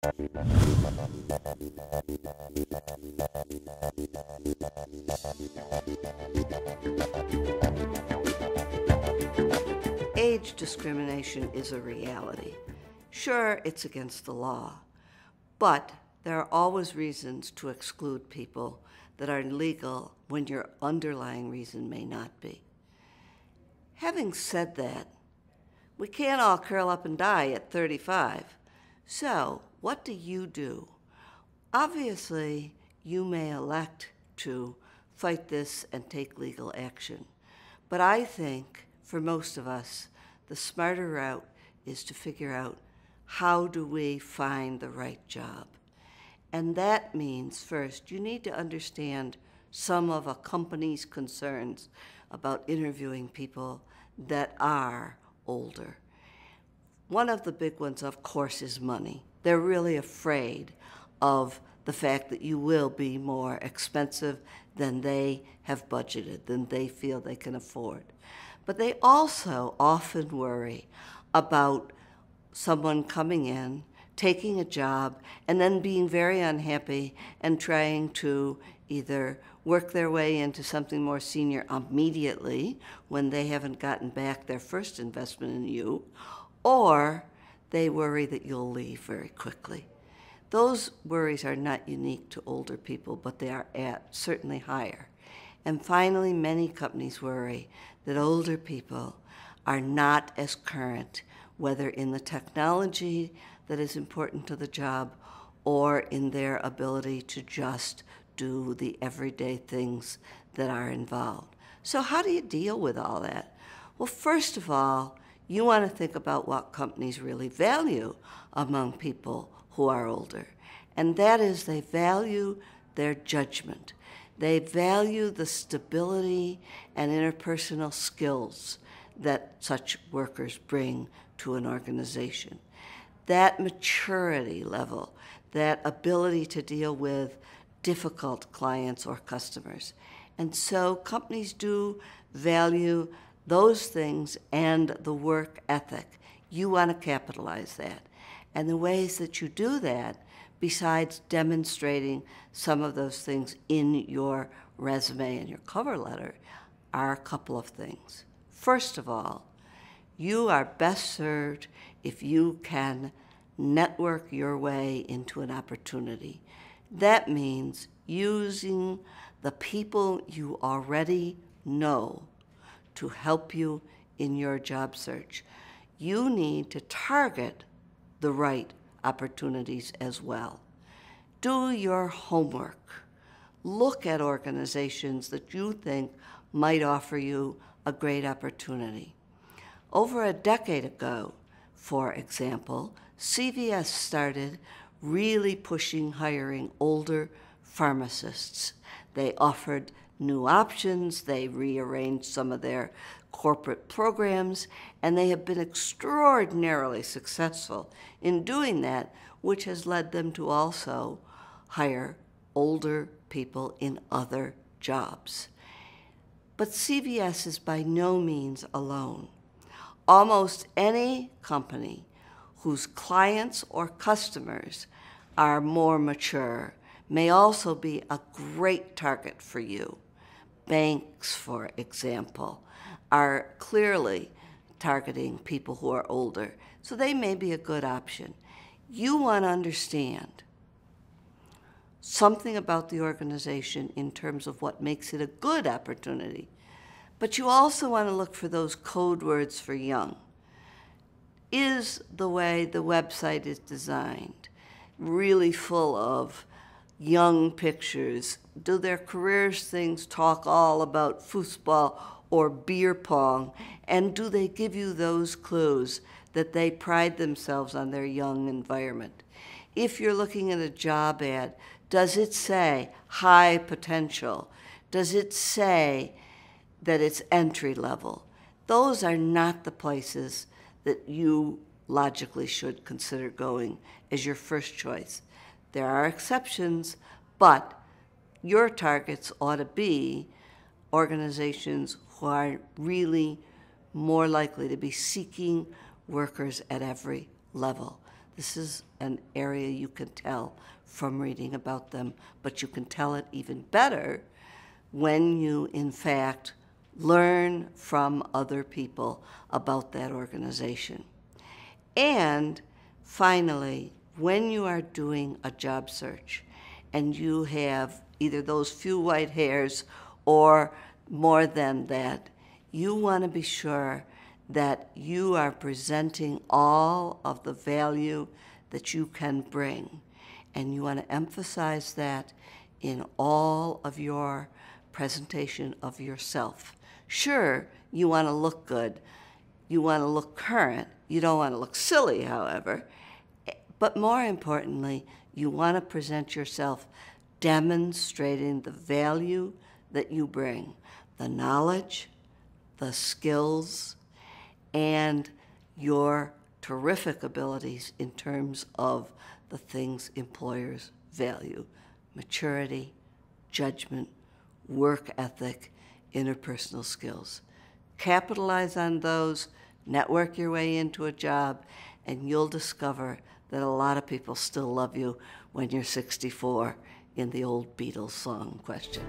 Age discrimination is a reality. Sure, it's against the law, but there are always reasons to exclude people that are legal when your underlying reason may not be. Having said that, we can't all curl up and die at 35. So, what do you do? Obviously, you may elect to fight this and take legal action. But I think, for most of us, the smarter route is to figure out how do we find the right job. And that means, first, you need to understand some of a company's concerns about interviewing people that are older. One of the big ones, of course, is money. They're really afraid of the fact that you will be more expensive than they have budgeted, than they feel they can afford. But they also often worry about someone coming in, taking a job, and then being very unhappy and trying to either work their way into something more senior immediately when they haven't gotten back their first investment in you, or they worry that you'll leave very quickly. Those worries are not unique to older people, but they are certainly higher. And finally, many companies worry that older people are not as current, whether in the technology that is important to the job or in their ability to just do the everyday things that are involved. So how do you deal with all that? Well, first of all, you want to think about what companies really value among people who are older. And that is they value their judgment. They value the stability and interpersonal skills that such workers bring to an organization. That maturity level, that ability to deal with difficult clients or customers. And so companies do value those things and the work ethic. You want to capitalize that. And the ways that you do that, besides demonstrating some of those things in your resume and your cover letter, are a couple of things. First of all, you are best served if you can network your way into an opportunity. That means using the people you already know to help you in your job search. You need to target the right opportunities as well. Do your homework. Look at organizations that you think might offer you a great opportunity. Over a decade ago, for example, CVS started really pushing hiring older pharmacists. They offered new options, they rearranged some of their corporate programs, and they have been extraordinarily successful in doing that, which has led them to also hire older people in other jobs. But CVS is by no means alone. Almost any company whose clients or customers are more mature may also be a great target for you. Banks, for example, are clearly targeting people who are older, so they may be a good option. You want to understand something about the organization in terms of what makes it a good opportunity, but you also want to look for those code words for young. Is the way the website is designed really full of young pictures? Do their careers things talk all about foosball or beer pong? And do they give you those clues that they pride themselves on their young environment? If you're looking at a job ad, does it say high potential? Does it say that it's entry level? Those are not the places that you logically should consider going as your first choice. There are exceptions, but your targets ought to be organizations who are really more likely to be seeking workers at every level. This is an area you can tell from reading about them, but you can tell it even better when you, in fact, learn from other people about that organization. And finally, when you are doing a job search and you have either those few white hairs or more than that, you want to be sure that you are presenting all of the value that you can bring. And you want to emphasize that in all of your presentation of yourself. Sure, you want to look good. You want to look current. You don't want to look silly, however. But more importantly, you want to present yourself demonstrating the value that you bring, the knowledge, the skills, and your terrific abilities in terms of the things employers value: maturity, judgment, work ethic, interpersonal skills. Capitalize on those, network your way into a job, and you'll discover that a lot of people still love you when you're 64 in the old Beatles song question.